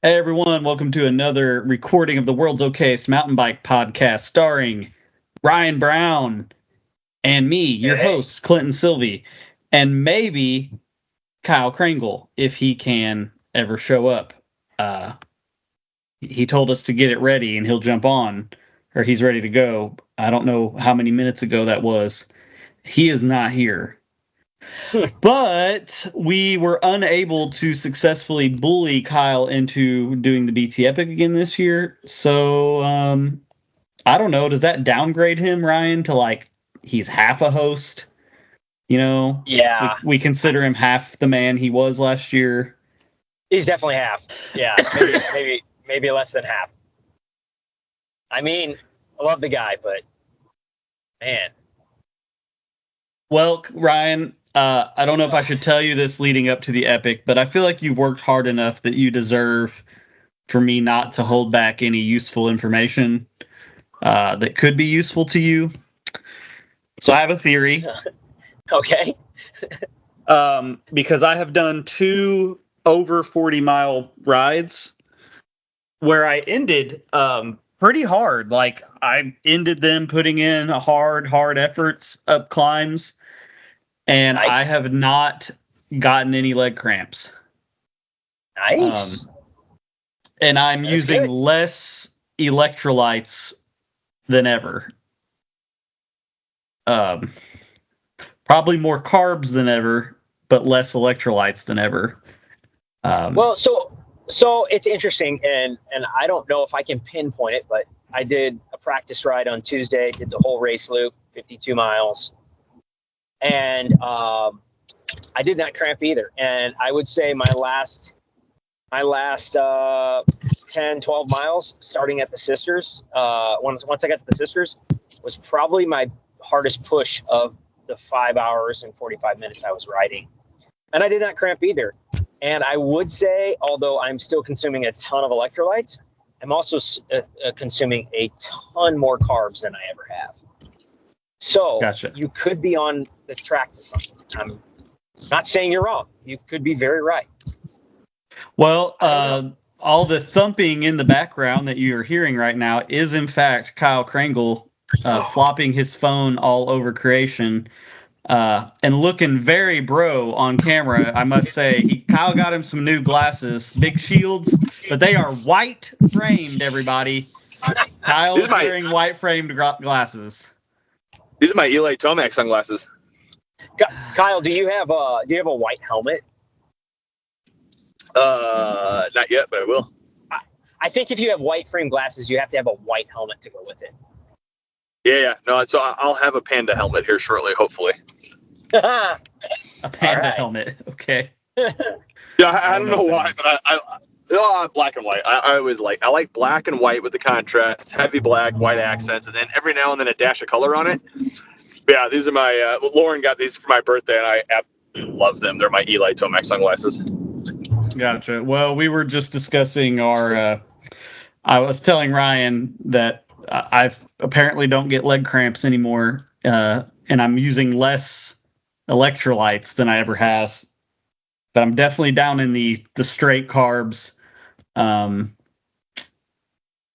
Hey everyone, welcome to another recording of the World's Okayest Mountain Bike Podcast starring Ryan Brown and me, your hosts, Klint and Sylvie, and maybe Kyle Kringle, if he can ever show up. He told us to get it ready and he'll jump on, or he's ready to go. I don't know how many minutes ago that was. He is not here. But we were unable to successfully bully Kyle into doing the BT Epic again this year. So, I don't know. Does that downgrade him, Ryan, to like he's half a host? You know? Yeah. We consider him half the man he was last year. He's definitely half. Yeah. Maybe less than half. I mean, I love the guy, but man. Well, Ryan, I don't know if I should tell you this leading up to the Epic, but I feel like you've worked hard enough that you deserve for me not to hold back any useful information that could be useful to you. So I have a theory. Okay. Because I have done 2 over 40-mile rides where I ended pretty hard. Like I ended them putting in hard efforts up climbs. And nice. I have not gotten any leg cramps. Nice. And I'm using less electrolytes than ever. Probably more carbs than ever, but less electrolytes than ever. Well, so it's interesting, and I don't know if I can pinpoint it, but I did a practice ride on Tuesday, did the whole race loop, 52 miles. And I did not cramp either. And I would say my last 10, 12 miles, starting at the Sisters, once I got to the Sisters, was probably my hardest push of the 5 hours and 45 minutes I was riding. And I did not cramp either. And I would say, although I'm still consuming a ton of electrolytes, I'm also consuming a ton more carbs than I ever have. So gotcha. You could be on the track to something. I'm not saying you're wrong. You could be very right. Well, all the thumping in the background that you are hearing right now is, in fact, Kyle Kringle flopping his phone all over creation and looking very bro on camera, I must say. Kyle got him some new glasses, big shields, but they are white framed, everybody. Kyle's wearing white framed glasses. These are my Eli Tomac sunglasses. Kyle, do you have a white helmet? Not yet, but I will. I think if you have white frame glasses, you have to have a white helmet to go with it. Yeah. No, so I'll have a Panda helmet here shortly, hopefully. A Panda helmet, okay. Yeah, I don't know why, but I black and white. I always I like black and white with the contrast, heavy black, white accents, and then every now and then a dash of color on it. But yeah, these are my, Lauren got these for my birthday, and I absolutely love them. They're my Eli Tomac sunglasses. Gotcha. Well, we were just discussing I was telling Ryan that I apparently don't get leg cramps anymore, and I'm using less electrolytes than I ever have. But I'm definitely down in the straight carbs.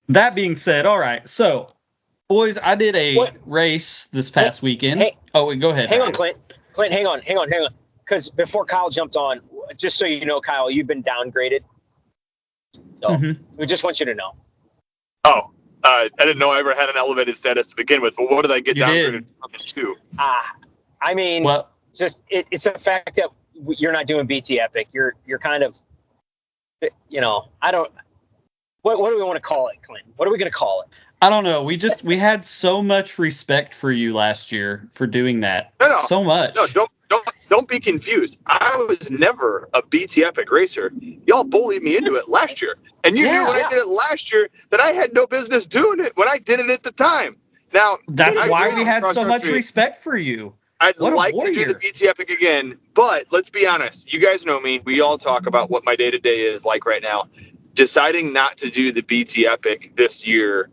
That being said, all right. So, boys, I did a race this past weekend. Go ahead. Hang on, Clint. Hang on. Because before Kyle jumped on, just so you know, Kyle, you've been downgraded. So we just want you to know. Oh, I didn't know I ever had an elevated status to begin with. But what did I get downgraded to? I mean, just it's the fact that you're not doing BT Epic. You're kind of, I don't. What do we want to call it, Clint? What are we going to call it? I don't know. We had so much respect for you last year for doing that. No. So much. No, don't be confused. I was never a BT Epic racer. Y'all bullied me into it last year. And you knew when I did it last year that I had no business doing it when I did it at the time. Now, that's why we had so much respect for you. I'd like to do the BT Epic again, but let's be honest. You guys know me. We all talk about what my day-to-day is like right now. Deciding not to do the BT Epic this year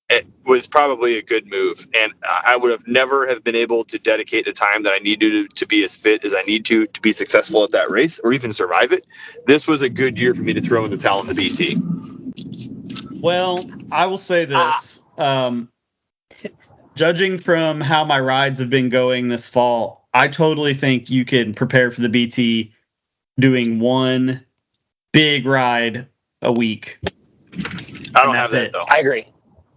it was probably a good move. And I would have never have been able to dedicate the time that I needed to be as fit as I need to be successful at that race or even survive it. This was a good year for me to throw in the towel in the BT. Well, I will say this. Judging from how my rides have been going this fall, I totally think you can prepare for the BT doing one big ride a week. I don't have that, though. I agree.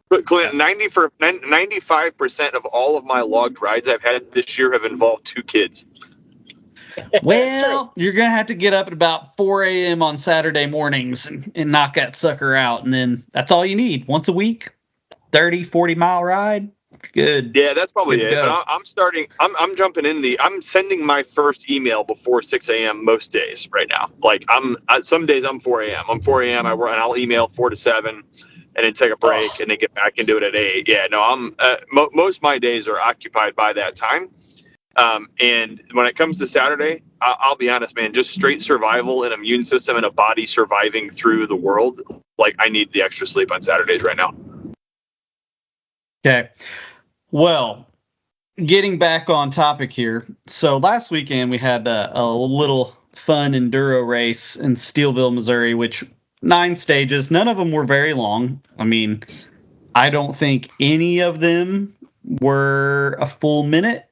But Clint, 95% of all of my logged rides I've had this year have involved 2 kids. Well, you're going to have to get up at about 4 a.m. on Saturday mornings and knock that sucker out. And then that's all you need. Once a week, 30, 40-mile ride. Good. Yeah, that's probably it. But I'm jumping in I'm sending my first email before 6 a.m. most days right now. Like some days I'm 4 a.m. I'm 4 a.m. and I'll email 4 to 7 and then take a break and then get back and do it at 8. Yeah, no, most of my days are occupied by that time. And when it comes to Saturday, I'll be honest, man, just straight survival and immune system and a body surviving through the world. Like, I need the extra sleep on Saturdays right now. Okay. Well, getting back on topic here. So last weekend we had a little fun enduro race in Steelville, Missouri, which 9 stages. None of them were very long. I mean, I don't think any of them were a full minute.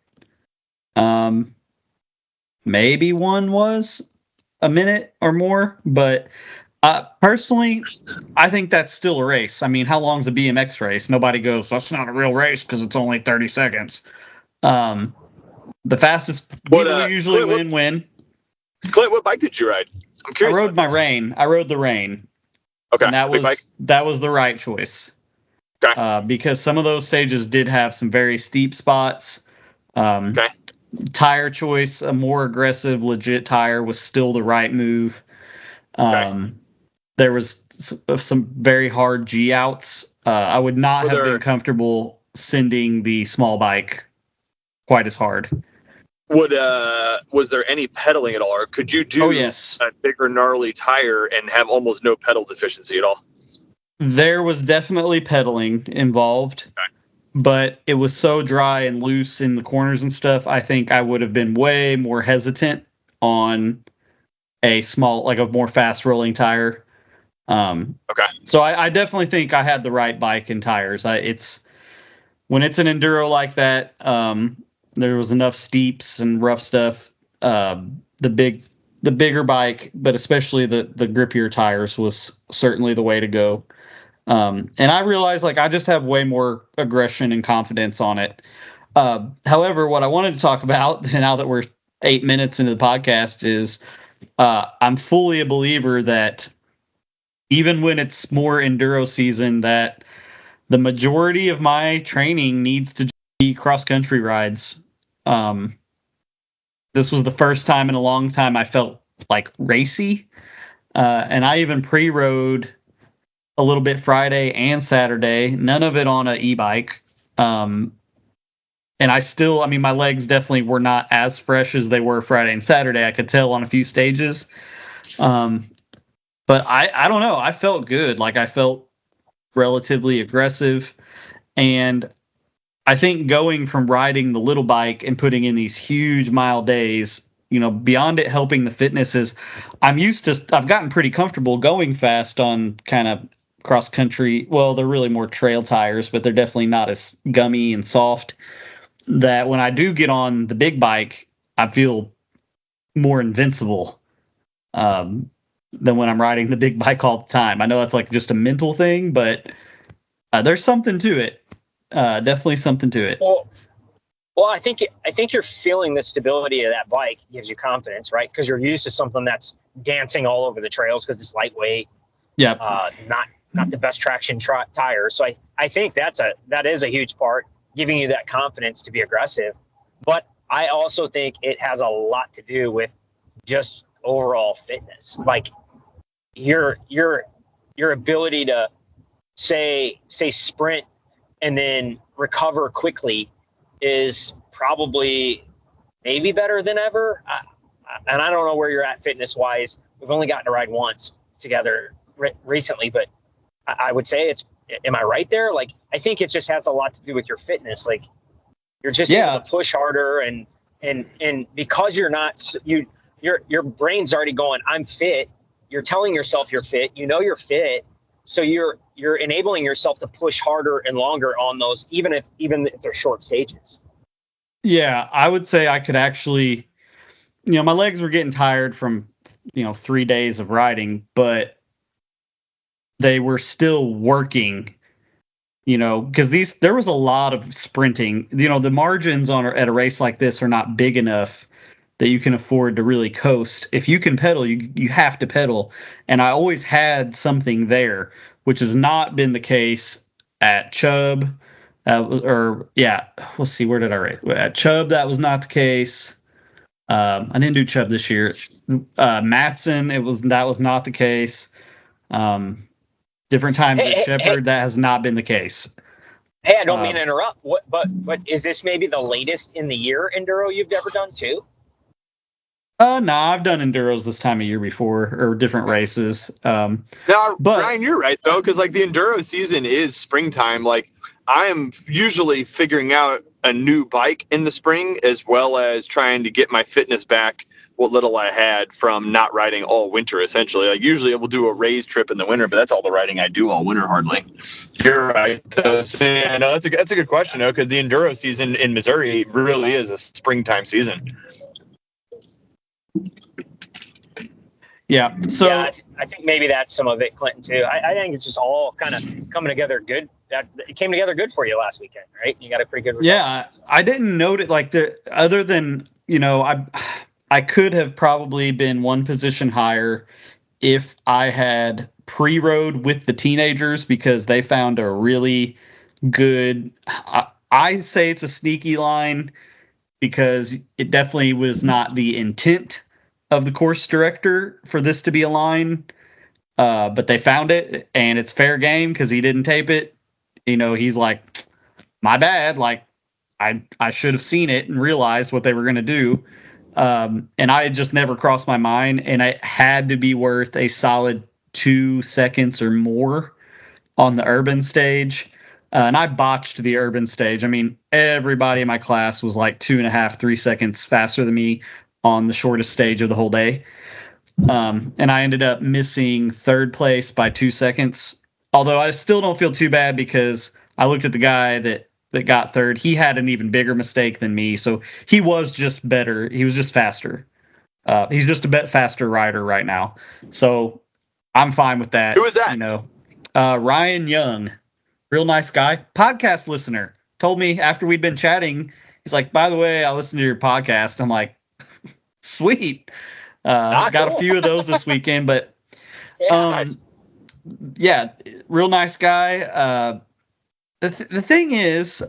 Maybe one was a minute or more, but personally, I think that's still a race. I mean, how long's a BMX race? Nobody goes, that's not a real race because it's only 30 seconds. The fastest people usually win. Clint, what bike did you ride? I'm curious. I rode my Rain. I rode the Rain. Okay. And that was the right choice. Okay. Because some of those stages did have some very steep spots. Okay. Tire choice, a more aggressive, legit tire was still the right move. Okay. There was some very hard G outs. I would not have been comfortable sending the small bike quite as hard. Was there any pedaling at all, or could you do a bigger gnarly tire and have almost no pedal deficiency at all? There was definitely pedaling involved, but it was so dry and loose in the corners and stuff. I think I would have been way more hesitant on a more fast rolling tire. So I definitely think I had the right bike and tires. When it's an enduro like that, there was enough steeps and rough stuff. The bigger bike, but especially the grippier tires, was certainly the way to go. And I realized I just have way more aggression and confidence on it. However, what I wanted to talk about now that we're 8 minutes into the podcast is I'm fully a believer that even when it's more enduro season, that the majority of my training needs to be cross-country rides. This was the first time in a long time I felt racy. And I even pre-rode a little bit Friday and Saturday, none of it on an e-bike. And my legs definitely were not as fresh as they were Friday and Saturday. I could tell on a few stages. But I don't know. I felt good. I felt relatively aggressive. And I think going from riding the little bike and putting in these huge mile days, beyond it helping the fitness is I've gotten pretty comfortable going fast on kind of cross country. Well, they're really more trail tires, but they're definitely not as gummy and soft. That when I do get on the big bike, I feel more invincible than when I'm riding the big bike all the time. I know that's just a mental thing, but there's something to it. Definitely something to it. Well, I think you're feeling the stability of that bike gives you confidence, right? Because you're used to something that's dancing all over the trails because it's lightweight. Yeah. Not the best traction tire. So I think that is a huge part, giving you that confidence to be aggressive. But I also think it has a lot to do with just overall fitness. Your ability to say sprint and then recover quickly is probably maybe better than ever. And I don't know where you're at fitness wise. We've only gotten to ride once together recently, but I would say it's Am I right there? Like, I think it just has a lot to do with your fitness. Like, you're just able to push harder, and because you're not, your brain's already going, I'm fit. You're telling yourself you're fit. You know you're fit, so you're enabling yourself to push harder and longer on those, even if they're short stages. Yeah, I would say I could actually, my legs were getting tired from 3 days of riding, but they were still working, because there was a lot of sprinting. The margins at a race like this are not big enough that you can afford to really coast. If you can pedal, you have to pedal. And I always had something there, which has not been the case at Chubb. Let's see, where did I race? At Chubb, that was not the case. I didn't do Chubb this year. Matson, that was not the case. Different times at Shepherd, that has not been the case. Hey, I don't mean to interrupt. But is this maybe the latest in the year enduro you've ever done too? No, I've done enduros this time of year before, or different races. Now, Ryan, you're right though, because like the enduro season is springtime. Like, I am usually figuring out a new bike in the spring, as well as trying to get my fitness back, what little I had from not riding all winter, essentially. Like, usually I will do a raise trip in the winter, but that's all the riding I do all winter, hardly. You're right. So, yeah, no, that's a good question, though, because the enduro season in Missouri really is a springtime season. Yeah. So yeah, I think maybe that's some of it, Clinton, too. I think it's just all kind of coming together good. It came together good for you last weekend, right? You got a pretty good result. Yeah, I didn't note it other than, I could have probably been one position higher if I had pre-rode with the teenagers, because they found a really good, I say it's a sneaky line, because it definitely was not the intent of the course director for this to be a line, but they found it, and it's fair game because he didn't tape it. He's like, my bad. Like, I should have seen it and realized what they were going to do. And I had just never crossed my mind, and it had to be worth a solid 2 seconds or more on the urban stage. And I botched the urban stage. I mean, everybody in my class was like 2.5, 3 seconds faster than me on the shortest stage of the whole day. And I ended up missing third place by 2 seconds. Although I still don't feel too bad, because I looked at the guy that got third. He had an even bigger mistake than me. So he was just better. He was just faster. He's just a bit faster rider right now. So I'm fine with that. Who is that? Ryan Young, real nice guy, podcast listener, told me after we'd been chatting, he's like, by the way, I listened to your podcast. I'm like, sweet. Got a few of those this weekend, but nice. Yeah, real nice guy. The thing is,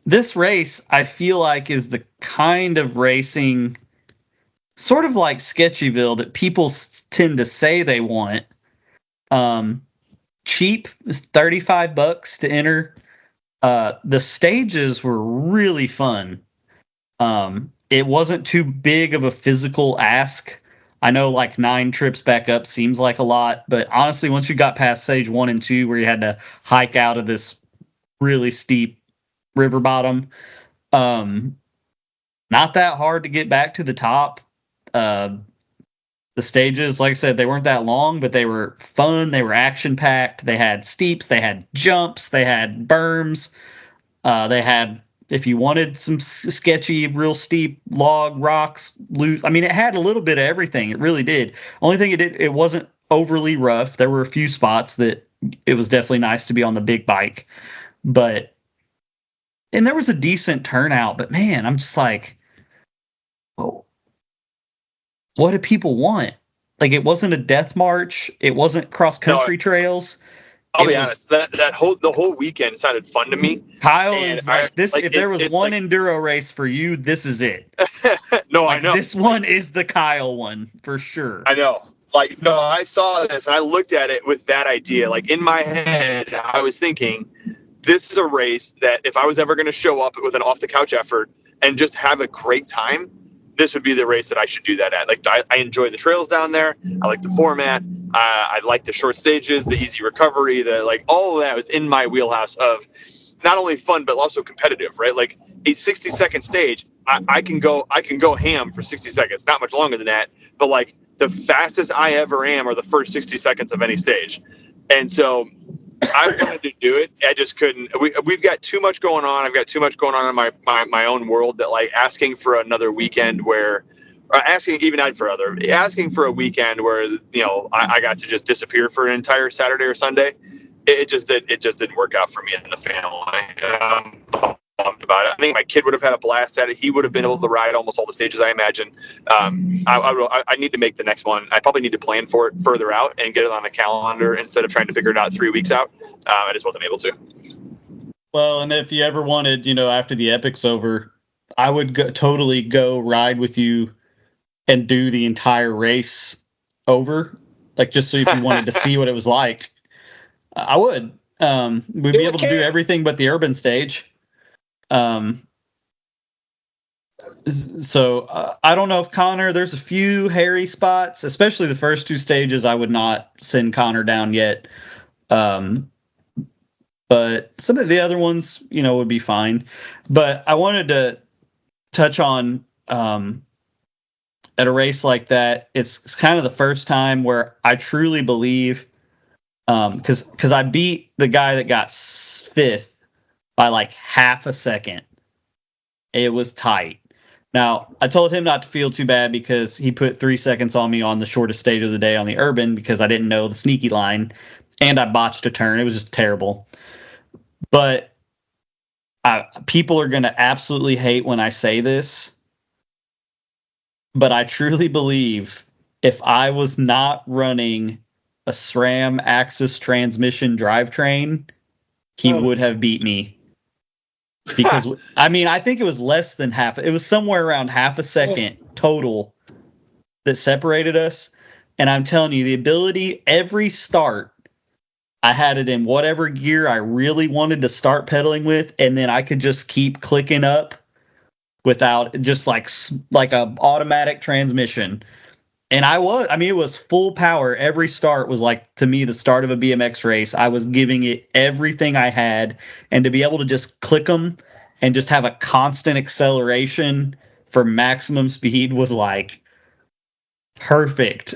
this race, I feel like, is the kind of racing, sort of like Sketchyville, that people tend to say they want. Cheap is $35 to enter. The stages were really fun. It wasn't too big of a physical ask. I know like 9 trips back up seems like a lot, but honestly, once you got past stage 1 and 2, where you had to hike out of this really steep river bottom, not that hard to get back to the top. The stages, like I said, they weren't that long, but they were fun. They were action packed. They had steeps, they had jumps, they had berms, they had, if you wanted some sketchy, real steep log rocks, loose. I mean, it had a little bit of everything. It really did. Only thing it wasn't overly rough. There were a few spots that it was definitely nice to be on the big bike, and there was a decent turnout. But man, I'm just like, oh, what do people want? Like, it wasn't a death march. It wasn't cross country trails. I'll be honest. The whole weekend sounded fun to me. Kyle is like this. Like, if there was one enduro race for you, this is it. No, like, I know this one is the Kyle one for sure. I know. Like, no, I saw this and I looked at it with that idea. Like, in my head, I was thinking, this is a race that if I was ever going to show up with an off the couch effort and just have a great time, this would be the race that I should do that at. Like, I enjoy the trails down there. I like the format. I like the short stages, the easy recovery, the like all of that was in my wheelhouse of not only fun but also competitive, right? Like a 60-second stage, I can go ham for 60 seconds, not much longer than that, but like the fastest I ever am are the first 60 seconds of any stage. And so I wanted to do it. I just couldn't. We've got too much going on. I've got too much going on in my own world that like asking for another weekend where, asking for a weekend where, you know, I got to just disappear for an entire Saturday or Sunday. It just didn't work out for me and the family. I'm bummed about it. I think my kid would have had a blast at it. He would have been able to ride almost all the stages, I imagine. I need to make the next one. I probably need to plan for it further out and get it on a calendar instead of trying to figure it out 3 weeks out. I just wasn't able to. Well, and if you ever wanted, you know, after the Epic's over, I would totally go ride with you and do the entire race over, like just so if you wanted to see what it was like. I would. We'd be able to do everything but the urban stage. So I don't know if Connor, there's a few hairy spots, especially the first 2 stages. I would not send Connor down yet. But some of the other ones, you know, would be fine. But I wanted to touch on, at a race like that, it's kind of the first time where I truly believe, because I beat the guy that got 5th by like half a second. It was tight. Now, I told him not to feel too bad because he put 3 seconds on me on the shortest stage of the day on the urban because I didn't know the sneaky line, and I botched a turn. It was just terrible. But people are going to absolutely hate when I say this, but I truly believe if I was not running a SRAM Axis transmission drivetrain, he would have beat me. Because, I mean, I think it was less than half. It was somewhere around half a second total that separated us. And I'm telling you, the ability, every start, I had it in whatever gear I really wanted to start pedaling with, and then I could just keep clicking up without just like a automatic transmission. And it was full power. Every start was like, to me, the start of a BMX race. I was giving it everything I had, and to be able to just click them and just have a constant acceleration for maximum speed was like perfect.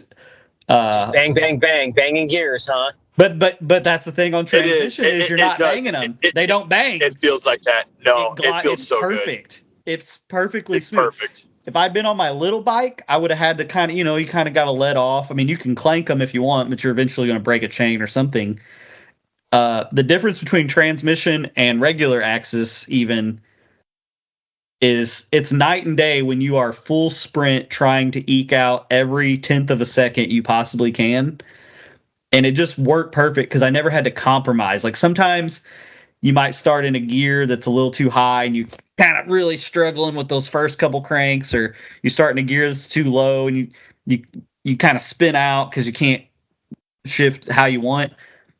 Bang, bang, bang, banging gears, huh? But that's the thing on transmission is you're not banging them. They don't bang. It feels like that. No, it feels so perfect. Good. It's perfectly it's smooth. Perfect. If I'd been on my little bike, I would have had to kind of, you kind of got to let off. I mean, you can clank them if you want, but you're eventually going to break a chain or something. The difference between transmission and regular axis even is it's night and day when you are full sprint trying to eke out every 10th of a second you possibly can. And it just worked perfect because I never had to compromise. Like sometimes you might start in a gear that's a little too high and you kind of really struggling with those first couple cranks, or you start in a gear that's too low and you kind of spin out because you can't shift how you want.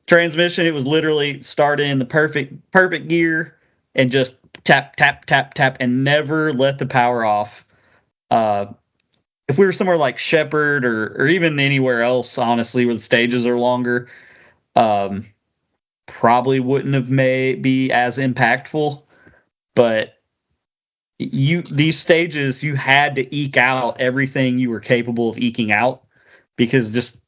Transmission, it was literally start in the perfect gear and just tap, tap, tap, tap, and never let the power off. If we were somewhere like Shepherd or even anywhere else, honestly, where the stages are longer, probably wouldn't have be as impactful. But these stages, you had to eke out everything you were capable of eking out because just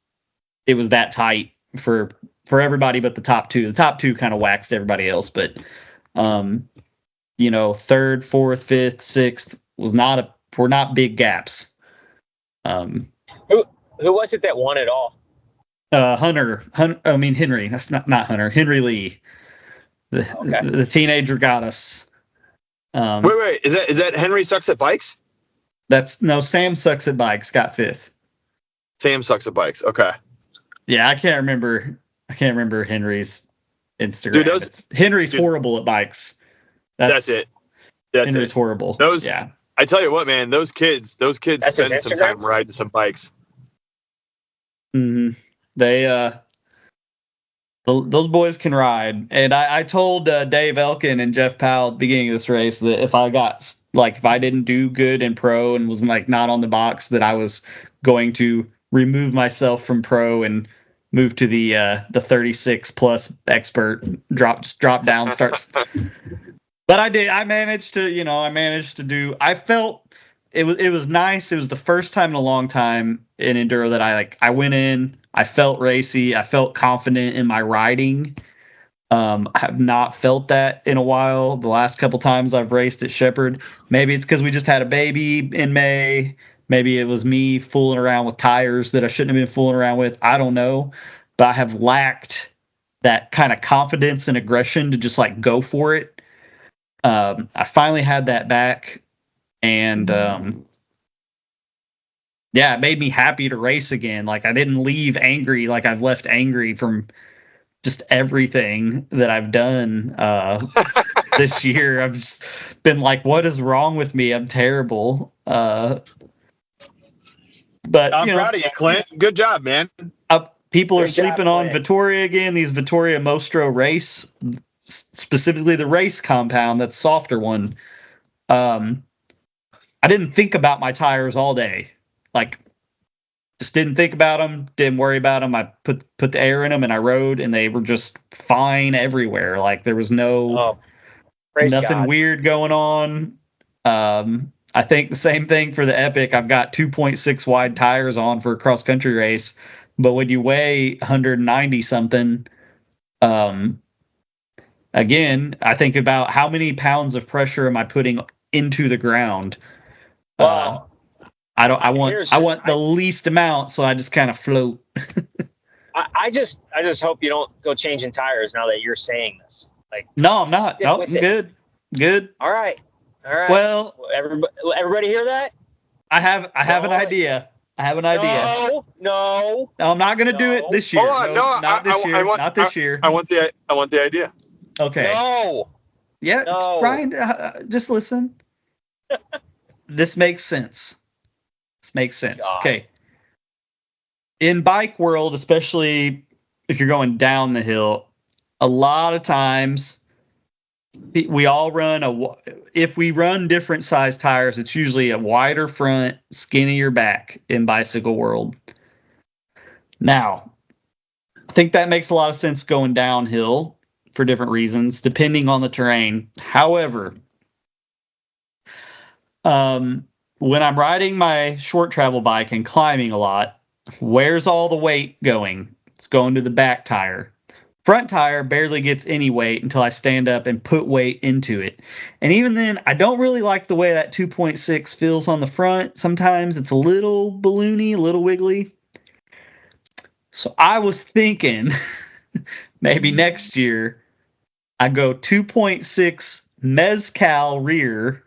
it was that tight for everybody but the top two. The top two kind of waxed everybody else, but third, fourth, fifth, sixth were not big gaps. Who was it that won it all? Henry. That's not Hunter. Henry Lee. The teenager got us. Wait. Is that Henry sucks at bikes? Sam sucks at bikes. Got 5th. Sam sucks at bikes. Okay. Yeah, I can't remember Henry's Instagram. Dude, Henry's horrible at bikes. That's it. Henry's horrible. Yeah. I tell you what, man, those kids spend some time riding some bikes. Mm-hmm. They those boys can ride. And I told Dave Elkin and Jeff Powell at the beginning of this race that if I didn't do good in pro and was like not on the box, that I was going to remove myself from pro and move to the 36 plus expert, drop down, starts. But I managed to do. I felt it was nice. It was the first time in a long time in enduro that I went in. I felt racy. I felt confident in my riding. I have not felt that in a while. The last couple times I've raced at Shepherd, maybe it's because we just had a baby in May. Maybe it was me fooling around with tires that I shouldn't have been fooling around with. I don't know, but I have lacked that kind of confidence and aggression to just like go for it. I finally had that back, and yeah, it made me happy to race again. Like I didn't leave angry like I've left angry from just everything that I've done this year. I've just been like, what is wrong with me? I'm terrible. But I'm proud of you, Clint. Good job, man. People are sleeping on Vittoria again. These Vittoria Mostro race, specifically the race compound, that softer one. I didn't think about my tires all day. Like, just didn't think about them, didn't worry about them. I put the air in them and I rode, and they were just fine everywhere. Like there was nothing weird going on. I think the same thing for the Epic. I've got 2.6 wide tires on for a cross country race, but when you weigh 190 something, again, I think about how many pounds of pressure am I putting into the ground. Wow. I want the least amount, so I just kind of float. I just hope you don't go changing tires now that you're saying this. Like, no, I'm not. No, I'm good. All right. Well, everybody hear that? I have an idea. No, I'm not going to do it this year. Not this year. I want the idea. Okay. No. Yeah, Ryan, just listen. This makes sense. God. Okay. In bike world, especially if you're going down the hill, a lot of times we all if we run different size tires, it's usually a wider front, skinnier back in bicycle world. Now, I think that makes a lot of sense going downhill for different reasons, depending on the terrain. However, when I'm riding my short travel bike and climbing a lot, where's all the weight going? It's going to the back tire. Front tire barely gets any weight until I stand up and put weight into it. And even then, I don't really like the way that 2.6 feels on the front. Sometimes it's a little balloony, a little wiggly. So I was thinking maybe next year I go 2.6 Mezcal rear.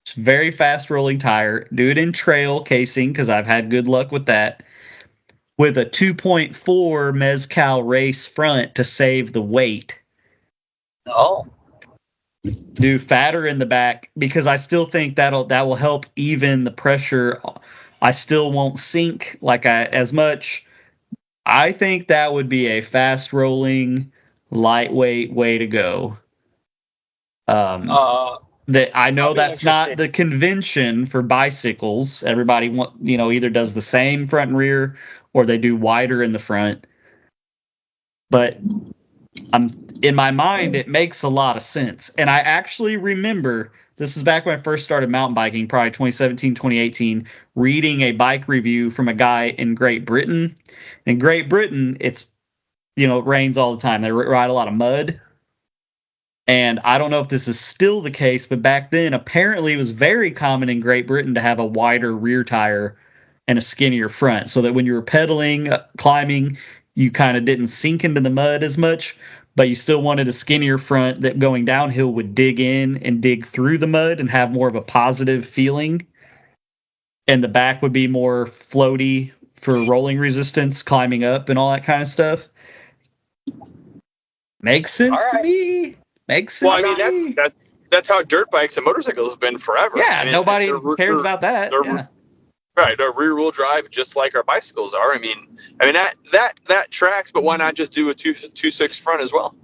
It's very fast rolling tire. Do it in trail casing because I've had good luck with that. With a 2.4 Mezcal race front to save the weight. Oh. Do fatter in the back because I still think that will help even the pressure. I still won't sink as much. I think that would be a fast rolling, lightweight way to go. That I know that's not the convention for bicycles. Everybody either does the same front and rear or they do wider in the front. But in my mind, it makes a lot of sense. And I actually remember, this is back when I first started mountain biking, probably 2017, 2018, reading a bike review from a guy in Great Britain. In Great Britain, it rains all the time. They ride a lot of mud. And I don't know if this is still the case, but back then, apparently it was very common in Great Britain to have a wider rear tire and a skinnier front, so that when you were pedaling, climbing, you kind of didn't sink into the mud as much, but you still wanted a skinnier front that going downhill would dig in and dig through the mud and have more of a positive feeling. And the back would be more floaty for rolling resistance, climbing up and all that kind of stuff. Makes sense to me. Makes sense. Well, I mean, that's how dirt bikes and motorcycles have been forever. Yeah, nobody cares about that. Yeah. Right, they're rear-wheel drive, just like our bicycles are. I mean that tracks. But why not just do a 2.6 front as well?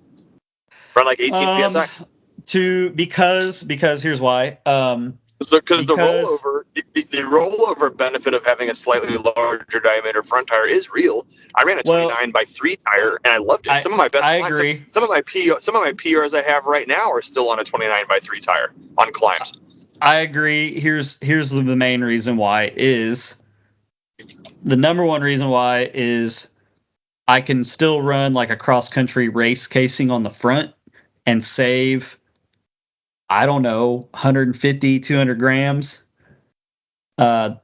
Run like 18 psi. Because here's why. Because the rollover benefit of having a slightly larger diameter front tire is real. I ran a 29 by 3 tire and I loved it. Some of my best climbs, some of my PRs I have right now are still on a 29 by 3 tire on climbs. I agree. Here's the main reason why is the number one reason why is I can still run like a cross country race casing on the front and save, I don't know, 150, 200 grams. That'd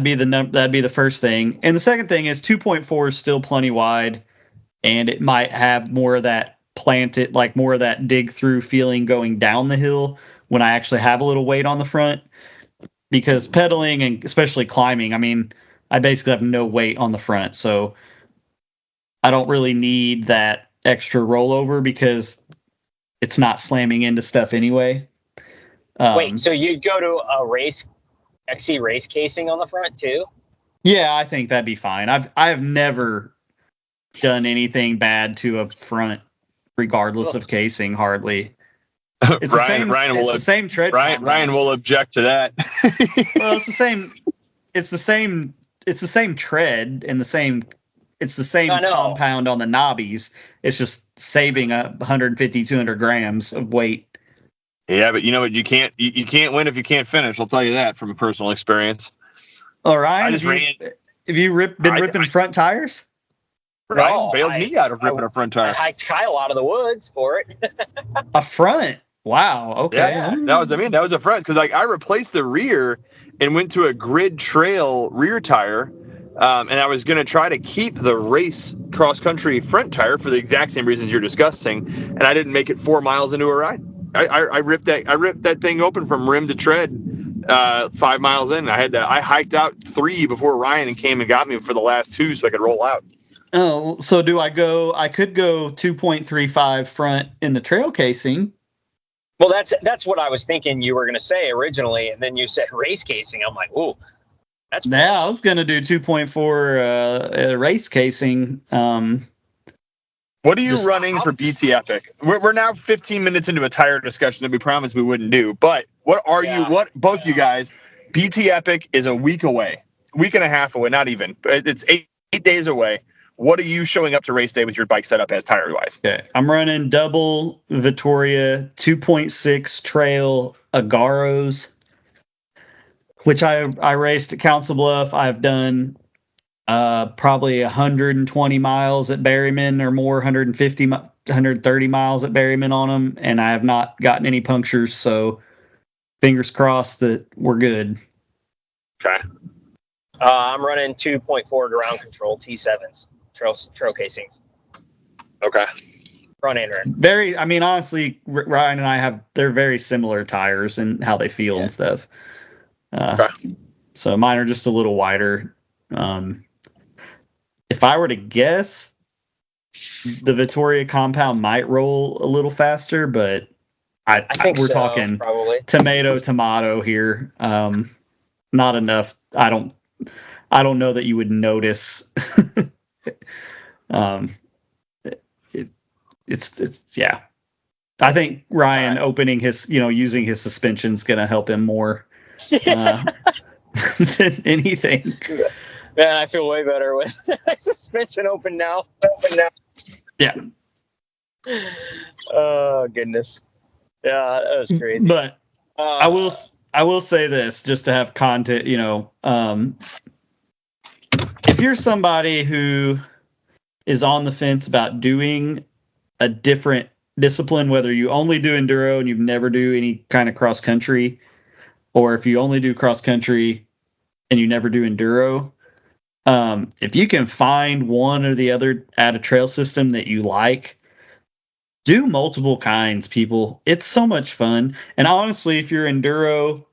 be the first thing. And the second thing is 2.4 is still plenty wide, and it might have more of that planted, like more of that dig through feeling going down the hill when I actually have a little weight on the front. Because pedaling and especially climbing, I mean, I basically have no weight on the front, so I don't really need that extra rollover because it's not slamming into stuff anyway. Wait, so you'd go to a XC race casing on the front too? Yeah, I think that'd be fine. I've never done anything bad to a front, regardless of casing. Hardly. It's the same tread. Ryan will object to that. Well, it's the same. It's the same tread and the same compound on the knobbies. It's just saving 150, 200 grams of weight. Yeah, but you know what? You can't win if you can't finish. I'll tell you that from a personal experience. All right. Have you been ripping front tires? Ryan bailed me out of ripping a front tire. I hiked Kyle out of the woods for it. A front? Wow. Okay. Yeah, that was a front because I replaced the rear and went to a grid trail rear tire. And I was going to try to keep the race cross country front tire for the exact same reasons you're discussing, and I didn't make it 4 miles into a ride. I ripped that thing open from rim to tread 5 miles in. I hiked out 3 before Ryan came and got me for the last 2 so I could roll out. Oh, so I could go 2.35 front in the trail casing. Well, that's what I was thinking you were going to say originally, and then you said race casing. I'm like, ooh. I was going to do 2.4 race casing. What are you running for BT Epic? We're now 15 minutes into a tire discussion that we promised we wouldn't do. But both you guys, BT Epic is a week away, week and a half away, not even. It's 8 days away. What are you showing up to race day with your bike set up as tire-wise? Okay, I'm running double Vittoria 2.6 trail Agaros, which I raced at Council Bluff. I've done probably 120 miles at Berryman or more, 130 miles at Berryman on them, and I have not gotten any punctures, so fingers crossed that we're good. Okay. I'm running 2.4 ground control T7s, trail casings. Okay. Front and rear. Honestly, Ryan and I they're very similar tires and how they feel and stuff. Okay. So mine are just a little wider. If I were to guess, the Vittoria compound might roll a little faster, but I think we're talking probably tomato here. Not enough. I don't know that you would notice. It's yeah. I think Ryan opening his, using his suspension is going to help him more than anything. Man, I feel way better with suspension open now. Yeah. Oh goodness. Yeah, that was crazy. But I will say this, just to have content. If you're somebody who is on the fence about doing a different discipline, whether you only do enduro and you never do any kind of cross country, or if you only do cross country and you never do enduro, if you can find one or the other at a trail system that you like, do multiple kinds, people. It's so much fun. And honestly, if you're enduro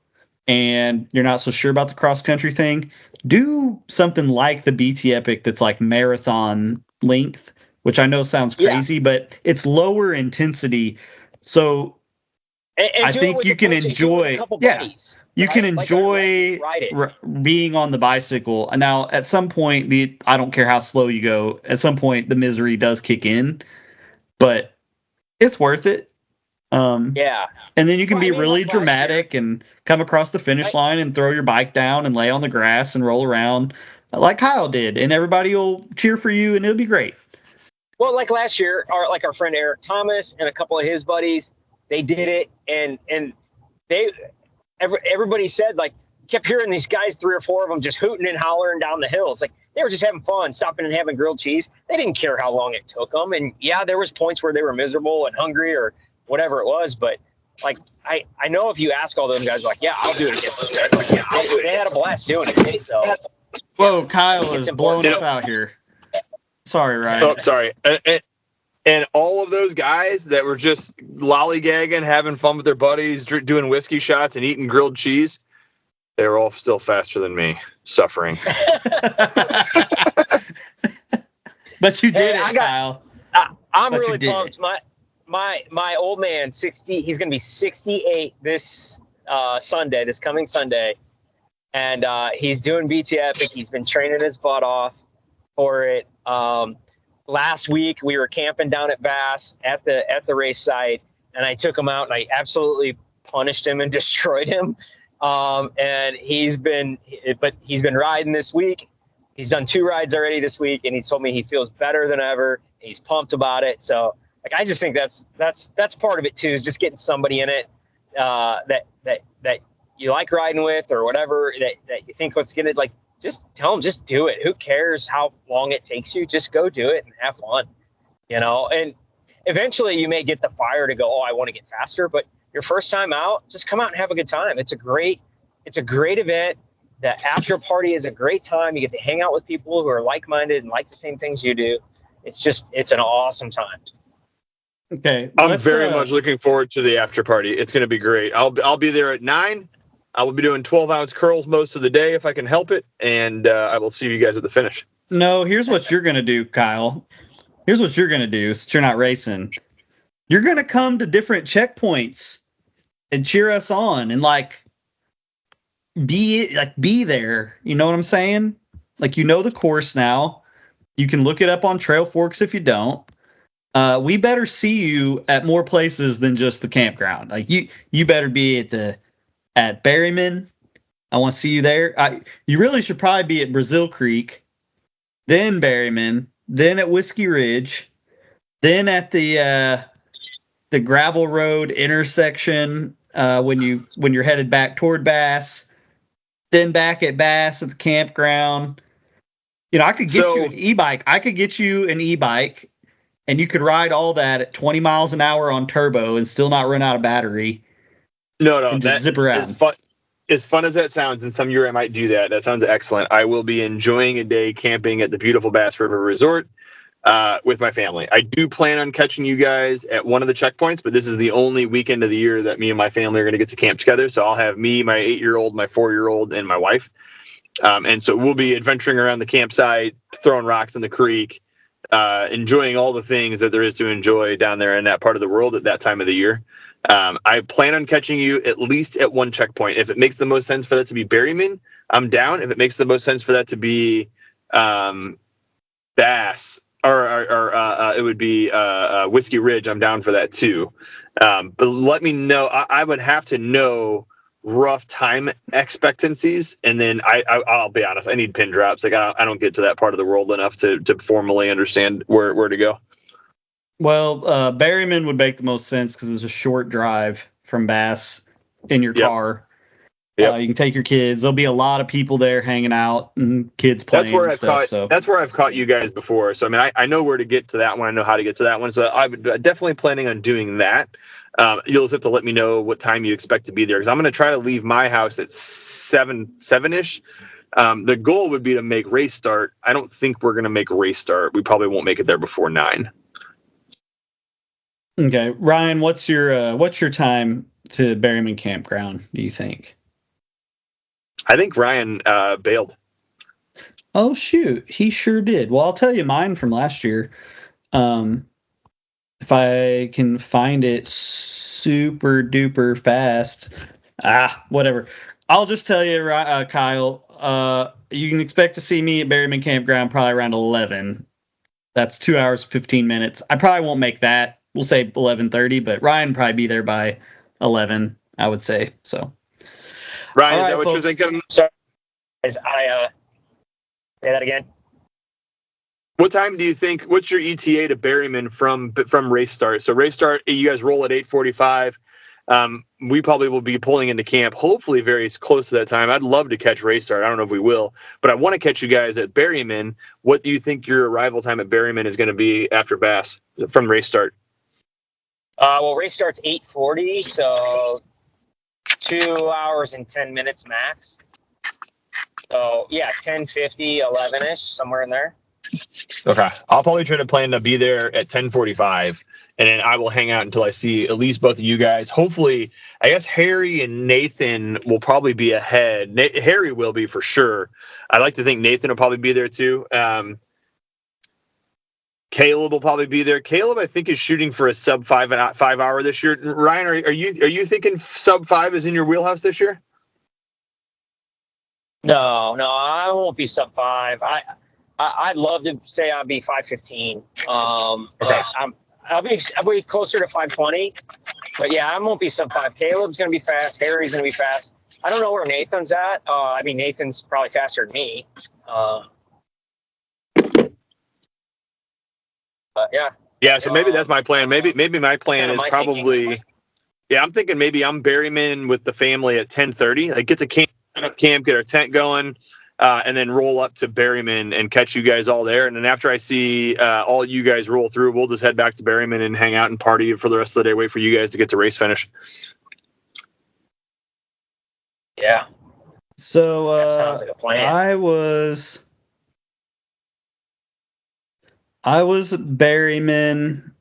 and you're not so sure about the cross country thing, do something like the BT Epic that's like marathon length, which I know sounds crazy, but it's lower intensity. So I think you can enjoy, you can enjoy being on the bicycle. Now, at some point, I don't care how slow you go, at some point the misery does kick in, but it's worth it. Yeah. And then you can Well, be I mean, really like last dramatic and come across the finish line and throw your bike down and lay on the grass and roll around like Kyle did, and everybody will cheer for you and it'll be great. Well, like last year, our friend Eric Thomas and a couple of his buddies, they did it, and everybody said, like, kept hearing these guys, 3 or 4 of them, just hooting and hollering down the hills. Like, they were just having fun, stopping and having grilled cheese. They didn't care how long it took them. And yeah, there was points where they were miserable and hungry or whatever it was. But like, I know if you ask all those guys, like, yeah, I'll do it again. Like, yeah, they had a blast doing it. So, whoa, Kyle is blowing us out here. Sorry, Ryan. Oh, sorry. And all of those guys that were just lollygagging, having fun with their buddies, doing whiskey shots and eating grilled cheese, they were all still faster than me, suffering. But you did it, Kyle. I'm really pumped. My old man, 60, he's going to be 68 this Sunday, this coming Sunday. And he's doing BT Epic. He's been training his butt off for it. Last week we were camping down at Bass at the race site, and I took him out and I absolutely punished him and destroyed him. And he's been riding this week. He's done 2 rides already this week, and he's told me he feels better than ever. He's pumped about it. So, like, I just think that's part of it too, is just getting somebody in it that you like riding with or whatever, that you think what's gonna, like, just tell them, just do it. Who cares how long it takes you? Just go do it and have fun, and eventually you may get the fire to go, oh, I want to get faster, but your first time out, just come out and have a good time. It's a great event. The after party is a great time. You get to hang out with people who are like-minded and like the same things you do. It's an awesome time. Okay. I'm very much looking forward to the after party. It's going to be great. I'll be there at 9. I will be doing 12-ounce curls most of the day if I can help it, and I will see you guys at the finish. No, here's what you're going to do, Kyle. Here's what you're going to do since you're not racing. You're going to come to different checkpoints and cheer us on and, like, be there. You know what I'm saying? Like, the course now. You can look it up on Trail Forks if you don't. We better see you at more places than just the campground. Like, you better be at Berryman. I want to see you there. You really should probably be at Brazil Creek, then Berryman, then at Whiskey Ridge, then at the gravel road intersection when you're headed back toward Bass, then back at Bass at the campground. I could get you an e-bike. I could get you an e-bike, and you could ride all that at 20 miles an hour on turbo and still not run out of battery. No, just zip around. As fun as that sounds, and some year I might do that. That sounds excellent. I will be enjoying a day camping at the beautiful Bass River Resort with my family. I do plan on catching you guys at one of the checkpoints, but this is the only weekend of the year that me and my family are going to get to camp together. So I'll have me, my 8-year-old, my 4-year-old, and my wife. And so we'll be adventuring around the campsite, throwing rocks in the creek, enjoying all the things that there is to enjoy down there in that part of the world at that time of the year. I plan on catching you at least at one checkpoint. If it makes the most sense for that to be Berryman, I'm down. If it makes the most sense for that to be Bass or it would be Whiskey Ridge, I'm down for that too. But let me know. I would have to know rough time expectancies, and then I'll be honest, I need pin drops. Like, I don't get to that part of the world enough to formally understand where to go. Well, Berryman would make the most sense because it's a short drive from Bass in your car. Yep. You can take your kids. There'll be a lot of people there hanging out and kids playing. That's where I've caught you guys before. So I mean, I know where to get to that one. I know how to get to that one. So I would definitely planning on doing that. You'll just have to let me know what time you expect to be there, because I'm going to try to leave my house at 7-ish. The goal would be to make race start. I don't think we're going to make race start. We probably won't make it there before 9. Okay, Ryan, what's your time to Berryman Campground, do you think? I think Ryan bailed. Oh, shoot. He sure did. Well, I'll tell you mine from last year. If I can find it super duper fast. Whatever. I'll just tell you, Kyle, you can expect to see me at Berryman Campground probably around 11. That's 2 hours, 15 minutes. I probably won't make that. we'll say 11:30, but Ryan would probably be there by 11, I would say. So, Ryan, all is that right, what you're folks. thinking? Sorry, guys, say that again. What time do you think? What's your ETA to Berryman from race start? So race start, you guys roll at 8:45. We probably will be pulling into camp, hopefully very close to that time. I'd love to catch race start. I don't know if we will, but I want to catch you guys at Berryman. What do you think your arrival time at Berryman is going to be after Bass from race start? Well, race starts 8:40, so 2 hours and 10 minutes max. So yeah, 10:50, 11-ish, somewhere in there. Okay, I'll probably try to plan to be there at 10:45, and then I will hang out until I see at least both of you guys. Hopefully, I guess Harry and Nathan will probably be ahead. Harry will be for sure. I'd like to think Nathan will probably be there too. Caleb will probably be there. Caleb, I think, is shooting for a sub 5 hour this year. Ryan, are you thinking sub 5 is in your wheelhouse this year? No, I won't be sub 5. I'd love to say I'll be 5:15. Okay. I'll be closer to 5:20. But yeah, I won't be sub 5. Caleb's gonna be fast. Harry's gonna be fast. I don't know where Nathan's at. I mean, Nathan's probably faster than me. But yeah. Yeah, so maybe that's my plan. Maybe my plan is probably thinking. Yeah, I'm thinking maybe I'm Berryman with the family at 10:30. Like get to camp, get our tent going, and then roll up to Berryman and catch you guys all there. And then after I see all you guys roll through, we'll just head back to Berryman and hang out and party for the rest of the day. Wait for you guys to get to race finish. Yeah. So That sounds like a plan. I was Berryman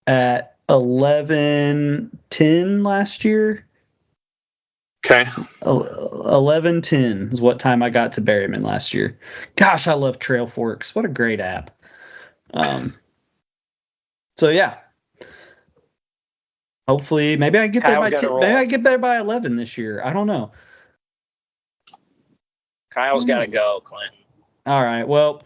at 11:10 last year. Okay. 11:10 is what time I got to Berryman last year. Gosh, I love Trail Forks. What a great app. So yeah. Hopefully, maybe I get there by maybe I get there by 11 this year. I don't know. Kyle's got to go, Clint. All right. Well,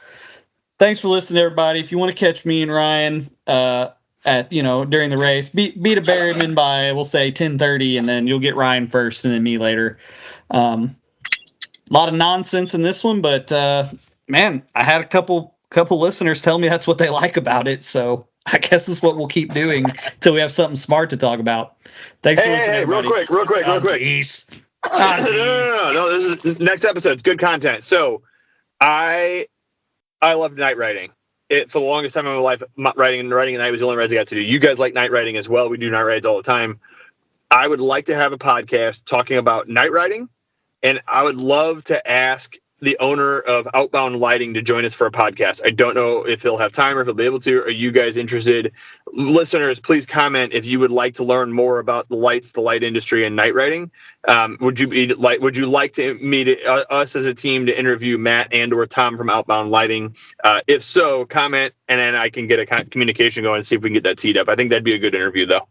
thanks for listening, everybody. If you want to catch me and Ryan during the race, beat a Berryman by, we'll say 10:30, and then you'll get Ryan first and then me later. A lot of nonsense in this one, but man, I had a couple listeners tell me that's what they like about it, so I guess this is what we'll keep doing until we have something smart to talk about. Thanks for listening, everybody. Real quick. Jeez. No, this is next episode. It's good content. So I love night riding. For the longest time of my life, riding at night was the only rides I got to do. You guys like night riding as well. We do night rides all the time. I would like to have a podcast talking about night riding, and I would love to ask the owner of Outbound Lighting to join us for a podcast. I don't know if he'll have time or if he'll be able to. Are you guys interested? Listeners, please comment if you would like to learn more about the light industry, and night riding. Would you like us as a team to interview Matt and/or Tom from Outbound Lighting? If so, comment, and then I can get a communication going and see if we can get that teed up. I think that'd be a good interview, though.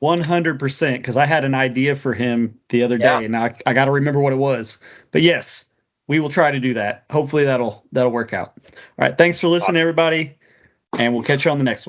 100%, because I had an idea for him the other day, and I got to remember what it was. But yes, we will try to do that. Hopefully that'll work out. All right, thanks for listening, everybody, and we'll catch you on the next one.